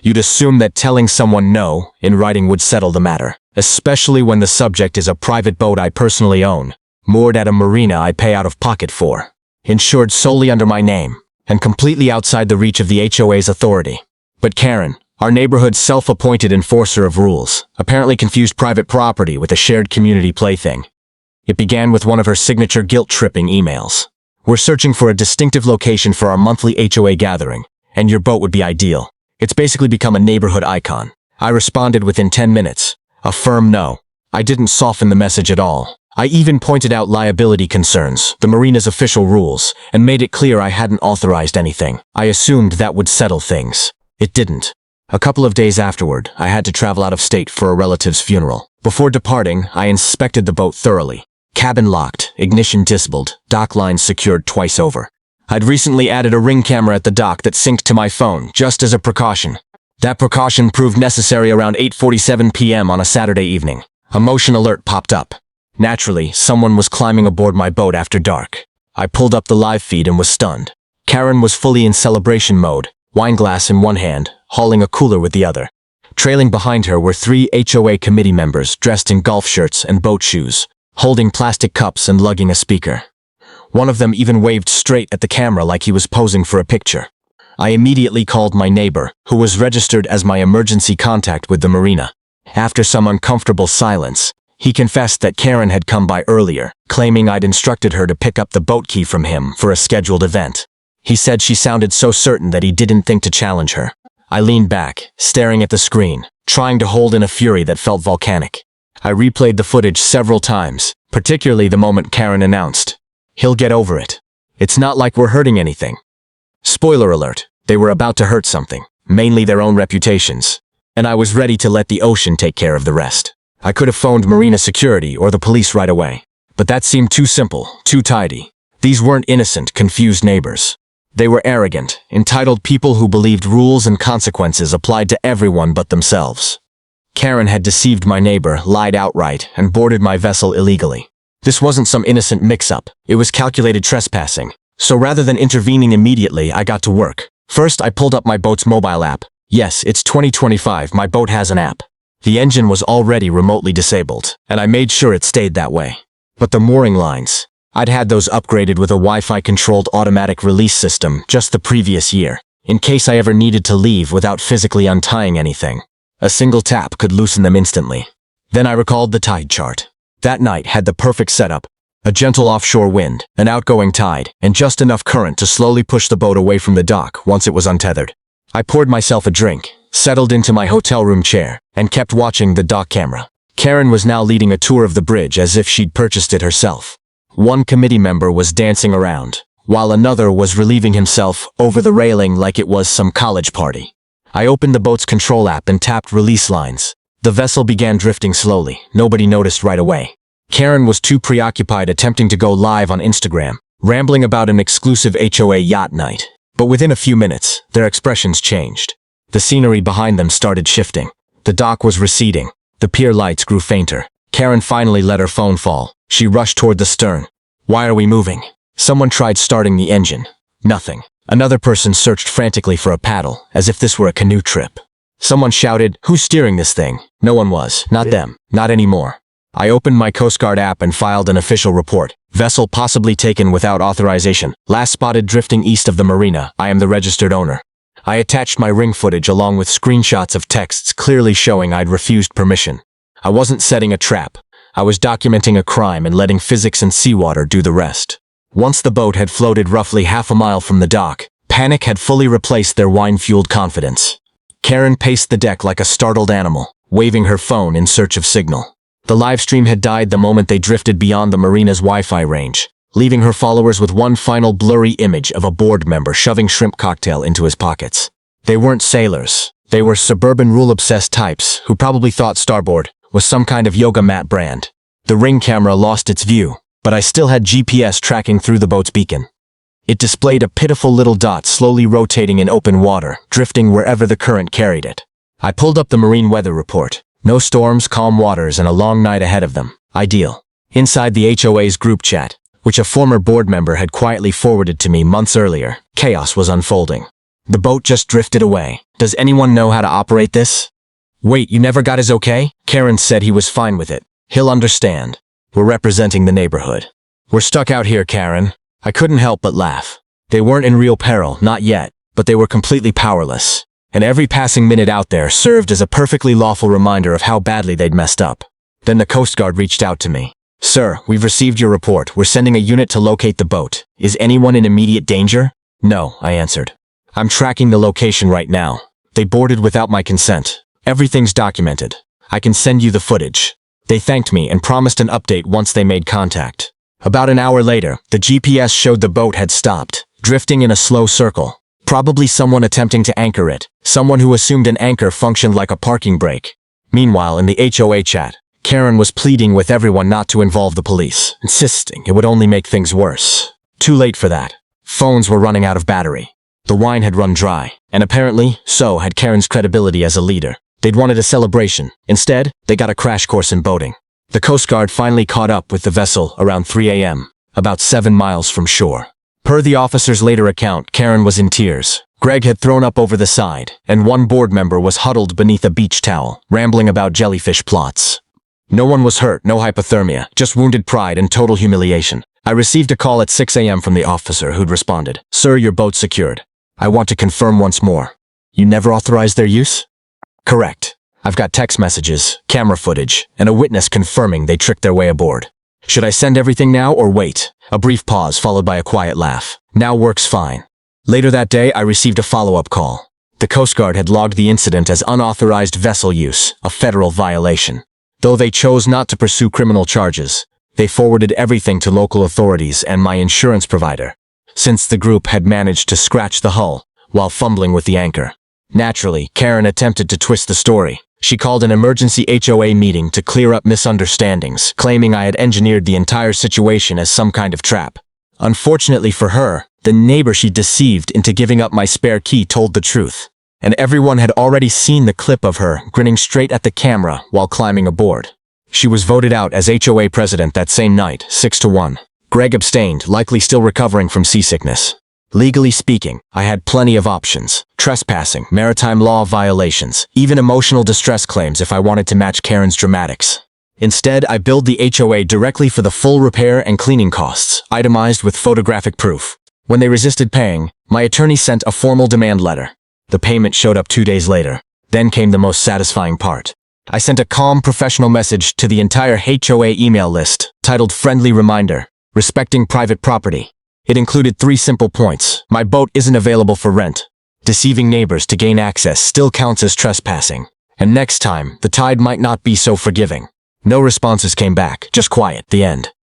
You'd assume that telling someone no in writing would settle the matter, especially when the subject is a private boat I personally own, moored at a marina I pay out of pocket for, insured solely under my name, and completely outside the reach of the HOA's authority. But Karen, our neighborhood's self-appointed enforcer of rules, apparently confused private property with a shared community plaything. It began with one of her signature guilt-tripping emails. "We're searching for a distinctive location for our monthly HOA gathering, and your boat would be ideal." It's basically become a neighborhood icon. I responded within 10 minutes. A firm no. I didn't soften the message at all. I even pointed out liability concerns, the marina's official rules, and made it clear I hadn't authorized anything. I assumed that would settle things. It didn't. A couple of days afterward, I had to travel out of state for a relative's funeral. Before departing, I inspected the boat thoroughly. Cabin locked, ignition disabled, dock lines secured twice over. I'd recently added a ring camera at the dock that synced to my phone, just as a precaution. That precaution proved necessary around 8:47 p.m. on a Saturday evening. A motion alert popped up. Naturally, someone was climbing aboard my boat after dark. I pulled up the live feed and was stunned. Karen was fully in celebration mode, wine glass in one hand, hauling a cooler with the other. Trailing behind her were 3 HOA committee members dressed in golf shirts and boat shoes, holding plastic cups and lugging a speaker. One of them even waved straight at the camera like he was posing for a picture. I immediately called my neighbor, who was registered as my emergency contact with the marina. After some uncomfortable silence, he confessed that Karen had come by earlier, claiming I'd instructed her to pick up the boat key from him for a scheduled event. He said she sounded so certain that he didn't think to challenge her. I leaned back, staring at the screen, trying to hold in a fury that felt volcanic. I replayed the footage several times, particularly the moment Karen announced, "He'll get over it. It's not like we're hurting anything." Spoiler alert, they were about to hurt something, mainly their own reputations, and I was ready to let the ocean take care of the rest. I could have phoned marina security or the police right away, but that seemed too simple, too tidy. These weren't innocent, confused neighbors. They were arrogant, entitled people who believed rules and consequences applied to everyone but themselves. Karen had deceived my neighbor, lied outright, and boarded my vessel illegally. This wasn't some innocent mix-up, it was calculated trespassing. So rather than intervening immediately, I got to work. First, I pulled up my boat's mobile app. Yes, it's 2025, my boat has an app. The engine was already remotely disabled, and I made sure it stayed that way. But the mooring lines, I'd had those upgraded with a Wi-Fi controlled automatic release system just the previous year, in case I ever needed to leave without physically untying anything. A single tap could loosen them instantly. Then I recalled the tide chart. That night had the perfect setup. A gentle offshore wind, an outgoing tide, and just enough current to slowly push the boat away from the dock once it was untethered. I poured myself a drink, settled into my hotel room chair, and kept watching the dock camera. Karen was now leading a tour of the bridge as if she'd purchased it herself. One committee member was dancing around, while another was relieving himself over the railing like it was some college party. I opened the boat's control app and tapped release lines. The vessel began drifting slowly. Nobody noticed right away. Karen was too preoccupied attempting to go live on Instagram, rambling about an exclusive HOA yacht night. But within a few minutes, their expressions changed. The scenery behind them started shifting. The dock was receding. The pier lights grew fainter. Karen finally let her phone fall. She rushed toward the stern. "Why are we moving?" Someone tried starting the engine. Nothing. Another person searched frantically for a paddle, as if this were a canoe trip. Someone shouted, "Who's steering this thing?" No one was. Not them. Not anymore. I opened my Coast Guard app and filed an official report. Vessel possibly taken without authorization. Last spotted drifting east of the marina. I am the registered owner. I attached my ring footage along with screenshots of texts clearly showing I'd refused permission. I wasn't setting a trap. I was documenting a crime and letting physics and seawater do the rest. Once the boat had floated roughly half a mile from the dock, panic had fully replaced their wine-fueled confidence. Karen paced the deck like a startled animal, waving her phone in search of signal. The live stream had died the moment they drifted beyond the marina's Wi-Fi range, leaving her followers with one final blurry image of a board member shoving shrimp cocktail into his pockets. They weren't sailors. They were suburban rule-obsessed types who probably thought Starboard was some kind of yoga mat brand. The ring camera lost its view, but I still had GPS tracking through the boat's beacon. It displayed a pitiful little dot slowly rotating in open water, drifting wherever the current carried it. I pulled up the marine weather report. No storms, calm waters, and a long night ahead of them. Ideal. Inside the HOA's group chat, which a former board member had quietly forwarded to me months earlier, chaos was unfolding. The boat just drifted away. Does anyone know how to operate this? Wait, you never got his okay? Karen said he was fine with it. He'll understand. We're representing the neighborhood. We're stuck out here, Karen. I couldn't help but laugh. They weren't in real peril, not yet, but they were completely powerless. And every passing minute out there served as a perfectly lawful reminder of how badly they'd messed up. Then the Coast Guard reached out to me. Sir, we've received your report. We're sending a unit to locate the boat. Is anyone in immediate danger? No, I answered. I'm tracking the location right now. They boarded without my consent. Everything's documented. I can send you the footage. They thanked me and promised an update once they made contact. About an hour later, the GPS showed the boat had stopped, drifting in a slow circle. Probably someone attempting to anchor it, someone who assumed an anchor functioned like a parking brake. Meanwhile, in the HOA chat, Karen was pleading with everyone not to involve the police, insisting it would only make things worse. Too late for that. Phones were running out of battery. The wine had run dry, and apparently, so had Karen's credibility as a leader. They'd wanted a celebration. Instead, they got a crash course in boating. The Coast Guard finally caught up with the vessel around 3 a.m., about 7 miles from shore. Per the officer's later account, Karen was in tears. Greg had thrown up over the side, and one board member was huddled beneath a beach towel, rambling about jellyfish plots. No one was hurt, no hypothermia, just wounded pride and total humiliation. I received a call at 6 a.m. from the officer who'd responded, "Sir, your boat's secured. I want to confirm once more. You never authorized their use?" "Correct. I've got text messages, camera footage, and a witness confirming they tricked their way aboard. Should I send everything now or wait?" A brief pause followed by a quiet laugh. "Now works fine." Later that day, I received a follow-up call. The Coast Guard had logged the incident as unauthorized vessel use, a federal violation. Though they chose not to pursue criminal charges, they forwarded everything to local authorities and my insurance provider, since the group had managed to scratch the hull while fumbling with the anchor. Naturally, Karen attempted to twist the story. She called an emergency HOA meeting to clear up misunderstandings, claiming I had engineered the entire situation as some kind of trap. Unfortunately for her, the neighbor she deceived into giving up my spare key told the truth, and everyone had already seen the clip of her grinning straight at the camera while climbing aboard. She was voted out as HOA president that same night, 6-1. Greg abstained, likely still recovering from seasickness. Legally speaking, I had plenty of options. Trespassing, maritime law violations, even emotional distress claims if I wanted to match Karen's dramatics. Instead, I billed the HOA directly for the full repair and cleaning costs, itemized with photographic proof. When they resisted paying, my attorney sent a formal demand letter. The payment showed up 2 days later. Then came the most satisfying part. I sent a calm, professional message to the entire HOA email list, titled Friendly Reminder, Respecting Private Property. It included 3 simple points. My boat isn't available for rent. Deceiving neighbors to gain access still counts as trespassing. And next time, the tide might not be so forgiving. No responses came back, just quiet, the end.